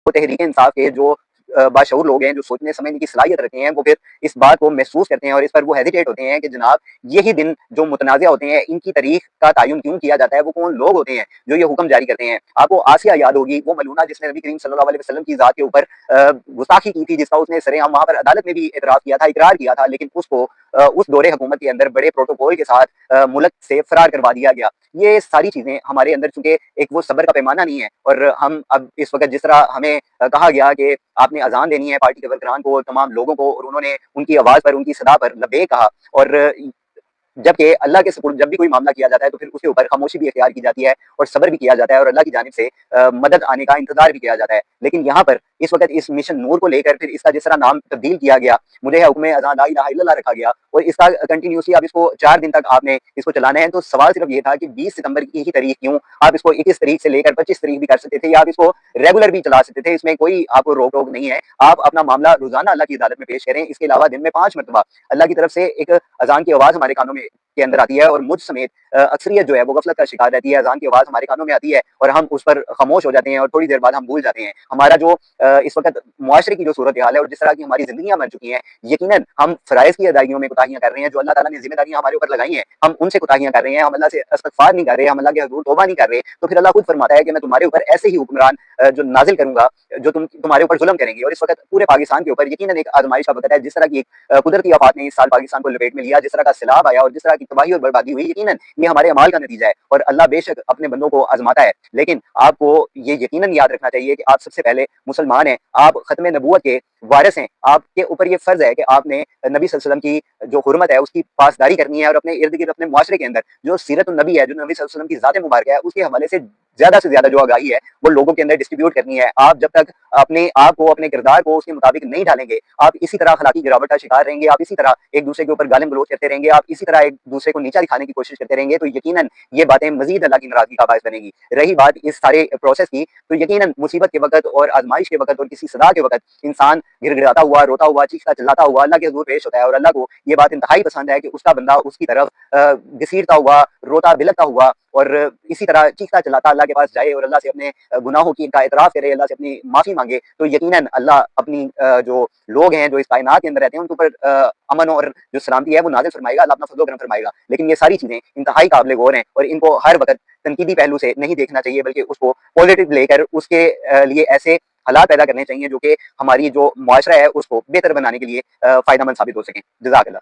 तहरीक इंसाफ के जो बाशऊर लोग हैं, जो सोचने समझने की सलाहियत रखते हैं, वो फिर इस बात को महसूस करते हैं और इस पर वो हेजिटेट होते हैं कि जनाब यही दिन जो मुतनाज़ा होते हैं, इनकी तारीख का तयन क्यों किया जाता है, वो कौन लोग होते हैं जो ये हुक्म जारी करते हैं। आपको आसिया याद होगी, वो मलूना जिसने नबी करीम सल्लल्लाहु अलैहि वसल्लम की ज़ात के ऊपर गुस्ताखी की थी, जिसका उसने सरेआम वहाँ पर अदालत में भी एतराफ़ किया था, इकरार किया था, लेकिन उसको उस दौरे हुकूमत के अंदर बड़े प्रोटोकॉल के साथ मुल्क से फरार करवा दिया गया। ये सारी चीज़ें हमारे अंदर चूँकि एक वो सब्र का पैमाना नहीं है, और हम अब इस वक़्त जिस तरह हमें कहा गया कि आपने अज़ान देनी है पार्टी के वर्करान को, तमाम लोगों को, और उन्होंने उनकी आवाज़ पर, उनकी सदा पर लब्बैक कहा, और जबकि अल्लाह के सुपुर्द जब भी कोई मामला किया जाता है तो फिर उसके ऊपर खामोशी भी इख्तियार की जाती है और सब्र भी किया जाता है और अल्लाह की जानिब से मदद आने का इंतजार भी किया जाता है। लेकिन यहाँ पर इस वक्त इस मिशन नूर को लेकर फिर इसका जिस तरह नाम तब्दील किया गया, मुझे हुक्म अज़ान ला इलाहा इल्लल्लाह रखा गया, और इसका कंटिन्यूसली आप इसको 4 दिन तक आपने इसको चलाना है। तो सवाल सिर्फ ये था कि 20 सितंबर की ही तारीख क्यों, आप इसको 21 तारीख से लेकर 25 तारीख भी कर सकते थे, या आप इसको रेगुलर भी चला सकते थे, इसमें कोई आपको रोक टोक नहीं है। आप अपना मामला रोजाना अल्लाह की अदालत में पेश करें। इसके अलावा दिन में 5 मरतबा अल्लाह की तरफ से एक अजान की आवाज़ हमारे कानों में के अंदर आती है, और मुझ समेत अक्सरियत जो है वो गफलत का शिकार रहती है। अजान की आवाज़ हमारे कानों में आती है और हम उस पर खामोश हो जाते हैं, और थोड़ी देर बाद हम भूल जाते हैं। हमारा जो इस वक्त मुआशरे की जो सूरत हाल है और जिस तरह की हमारी जिंदगियां बन चुकी हैं, यकीनन हम फ़राइज़ की अदायगियों में कोताहियां कर रहे हैं। जो अल्लाह ताला ने जिम्मेदारियां हमारे ऊपर लगाई हैं, हम उनसे कोताहियां कर रहे हैं, हम अल्लाह से इस्तग़फ़ार नहीं कर रहे, हम अल्लाह के हुज़ूर तौबा नहीं कर रहे। तो फिर अल्लाह खुद फरमाता है कि मैं तुम्हारे ऊपर ऐसे ही हुक्मरान जो नाजिल करूंगा, जो तुम्हारे ऊपर जुल्म करेंगे। और इस वक्त पूरे पाकिस्तान के ऊपर यकीनन एक आजमाइश का वक्त है। जिस तरह की कुदरती आफात ने इस साल पाकिस्तान को लपेट में लिया, जिस तरह का सैलाब आया और जिस तरह की तबाही और बर्बादी हुई, यकीनन ये हमारे अमाल का नतीजा है, और अल्लाह बेशक अपने बंदों को आजमाता है। लेकिन आपको ये यकीनन याद रखना चाहिए कि आप सबसे पहले मुसलमान हैं, आप खत्म नबूवत के वारिस हैं। आपके ऊपर ये फर्ज है कि आपने नबी सल्लल्लाहु अलैहि वसल्लम की जो हुर्मत है उसकी पासदारी करनी है, और अपने इर्द गिर्द अपने मुआशरे के अंदर जो सीरत नबी है, जो नबी सल्लल्लाहु अलैहि वसल्लम की ज़ात मुबारक है, उसके हवाले से ज्यादा जो आगाही है वो लोगों के अंदर डिस्ट्रीब्यूट करनी है। आप जब तक अपने आप को, अपने किरदार को उसके मुताबिक नहीं ढालेंगे, आप इसी तरह अखलाकी गिरावट का शिकार रहेंगे, आप इसी तरह एक दूसरे के ऊपर गालिम गलौज करते रहेंगे, आप इसी तरह एक दूसरे को नीचा दिखाने की कोशिश करते रहेंगे, तो यकीनन ये बातें मजीद अल्लाह की नाराजगी का बायस बनेगी। रही बात इस सारे प्रोसेस की, तो यकीनन मुसीबत के वक्त और आजमाइश के वक्त और किसी सदा के वक्त इंसान गिड़गिड़ाता हुआ, रोता हुआ, चीखता चिल्लाता हुआ अल्लाह के हुजूर पेश होता है, और अल्लाह को ये बात इंतहाई पसंद है कि उसका बंदा उसकी तरफ घसीटता हुआ, रोता बिलखता हुआ और इसी तरह चीखता चिल्लाता अल्लाह के पास जाए और अल्लाह से अपने गुनाहों की का एतराफ़ करे, अल्लाह से अपनी माफ़ी मांगे। तो यकीनन अल्लाह अपनी जो लोग हैं जो इस कायनात के अंदर रहते हैं उनके ऊपर अमन और जो सलामती है वो नाज़िल फरमाएगा, अल्लाह अपना फज़ल व करम फरमाएगा। लेकिन ये सारी चीज़ें इंतहाई काबिल गौर हैं, और इनको हर वक्त तनकीदी पहलू से नहीं देखना चाहिए, बल्कि उसको पॉजिटिव लेकर उसके लिए ऐसे हालात पैदा करने चाहिए जो कि हमारी जो मुआशरा है उसको बेहतर बनाने के लिए फ़ायदेमंद साबित हो सकें। जज़ाकल्लाह।